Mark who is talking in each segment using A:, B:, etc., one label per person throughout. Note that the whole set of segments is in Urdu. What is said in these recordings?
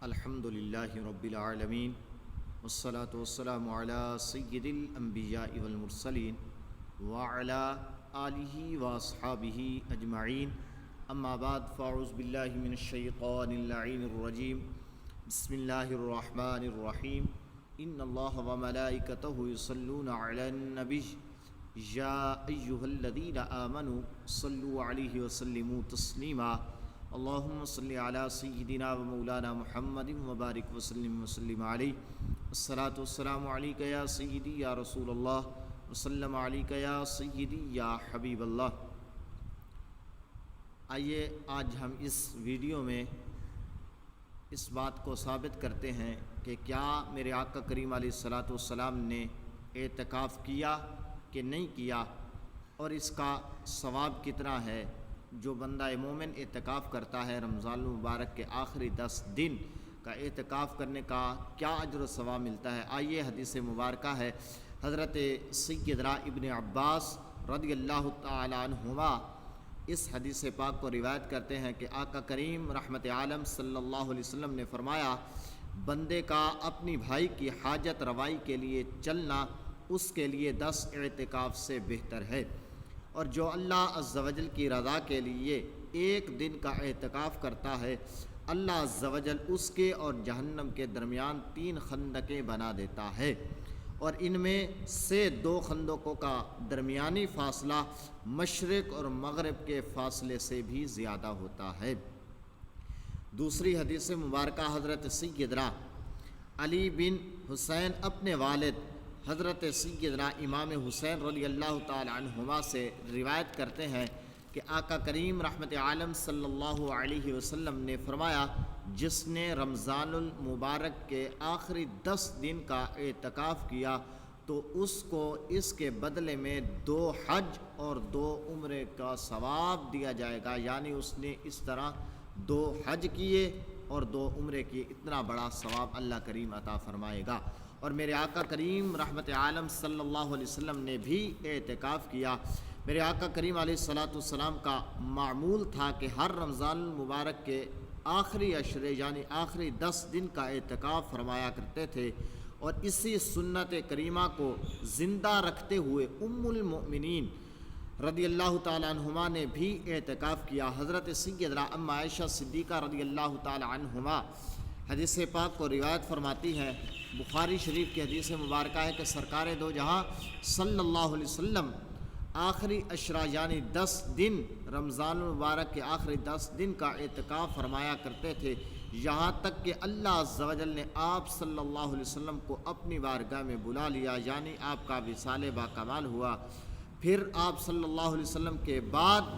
A: الحمد للہ رب العالمین والصلاة والسلام علی سید الانبیاء والمرسلین وعلی آلہ واصحابہ اجمعین اما بعد فاعوذ باللہ من الشیطان اللعین الرجیم بسم اللہ الرحمن الرحیم ان اللہ وملائکتہ یصلون علی النبی یا ایہا الذین آمنوا صلوا علیہ وسلموا تسلیما اللہم صلی علی سیدنا و مولانا محمد وبارک وسلم علیہ الصلاۃ والسلام علیک یا سیدی یا رسول اللہ وسلم علیک یا سیدی یا حبیب اللہ۔ آئیے آج ہم اس ویڈیو میں اس بات کو ثابت کرتے ہیں کہ کیا میرے آقا کریم علیہ الصلاۃ والسلام نے اعتکاف کیا کہ نہیں کیا، اور اس کا ثواب کتنا ہے۔ جو بندہ مومن اعتکاف کرتا ہے رمضان المبارک کے آخری 10 دن کا اعتکاف کرنے کا کیا اجر و ثواب ملتا ہے۔ آئیے حدیث مبارکہ ہے حضرت سیدنا ابن عباس رضی اللہ تعالی عنہما اس حدیث پاک کو روایت کرتے ہیں کہ آقا کریم رحمت عالم صلی اللہ علیہ وسلم نے فرمایا، بندے کا اپنی بھائی کی حاجت روائی کے لیے چلنا اس کے لیے 10 اعتکاف سے بہتر ہے، اور جو اللہ عز و جل کی رضا کے لیے ایک دن کا اعتکاف کرتا ہے، اللہ عز و جل اس کے اور جہنم کے درمیان 3 خندقیں بنا دیتا ہے، اور ان میں سے 2 خندقوں کا درمیانی فاصلہ مشرق اور مغرب کے فاصلے سے بھی زیادہ ہوتا ہے۔ دوسری حدیث مبارکہ حضرت سیدنا علی بن حسین اپنے والد حضرت سیدنا امام حسین رضی اللہ تعالی عنہما سے روایت کرتے ہیں کہ آقا کریم رحمت عالم صلی اللہ علیہ وسلم نے فرمایا، جس نے رمضان المبارک کے آخری 10 دن کا اعتکاف کیا تو اس کو اس کے بدلے میں 2 حج اور 2 عمرے کا ثواب دیا جائے گا، یعنی اس نے اس طرح 2 حج کیے اور 2 عمرے کیے، اتنا بڑا ثواب اللہ کریم عطا فرمائے گا۔ اور میرے آقا کریم رحمت عالم صلی اللہ علیہ وسلم نے بھی اعتکاف کیا۔ میرے آقا کریم علیہ الصلاۃ والسلام کا معمول تھا کہ ہر رمضان المبارک کے آخری عشرے یعنی آخری 10 دن کا اعتکاف فرمایا کرتے تھے، اور اسی سنت کریمہ کو زندہ رکھتے ہوئے ام المؤمنین رضی اللہ تعالیٰ عنہما نے بھی اعتکاف کیا۔ حضرت سیدنا ام عائشہ صدیقہ رضی اللہ تعالیٰ عنہما حدیث پاک کو روایت فرماتی ہیں، بخاری شریف کی حدیث مبارکہ ہے کہ سرکار دو جہاں صلی اللہ علیہ وسلم آخری عشرہ یعنی 10 دن رمضان المبارک کے آخری 10 دن کا اعتکاف فرمایا کرتے تھے، یہاں تک کہ اللہ عز و جل نے آپ صلی اللہ علیہ وسلم کو اپنی بارگاہ میں بلا لیا، یعنی آپ کا وصال با کمال ہوا۔ پھر آپ صلی اللہ علیہ وسلم کے بعد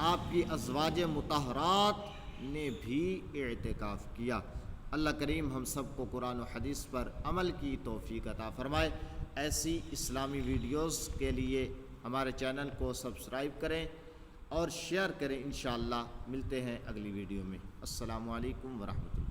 A: آپ کی ازواج مطہرات نے بھی اعتکاف کیا۔ اللہ کریم ہم سب کو قرآن و حدیث پر عمل کی توفیق عطا فرمائے۔ ایسی اسلامی ویڈیوز کے لیے ہمارے چینل کو سبسکرائب کریں اور شیئر کریں۔ انشاءاللہ ملتے ہیں اگلی ویڈیو میں۔ السلام علیکم ورحمۃ اللہ۔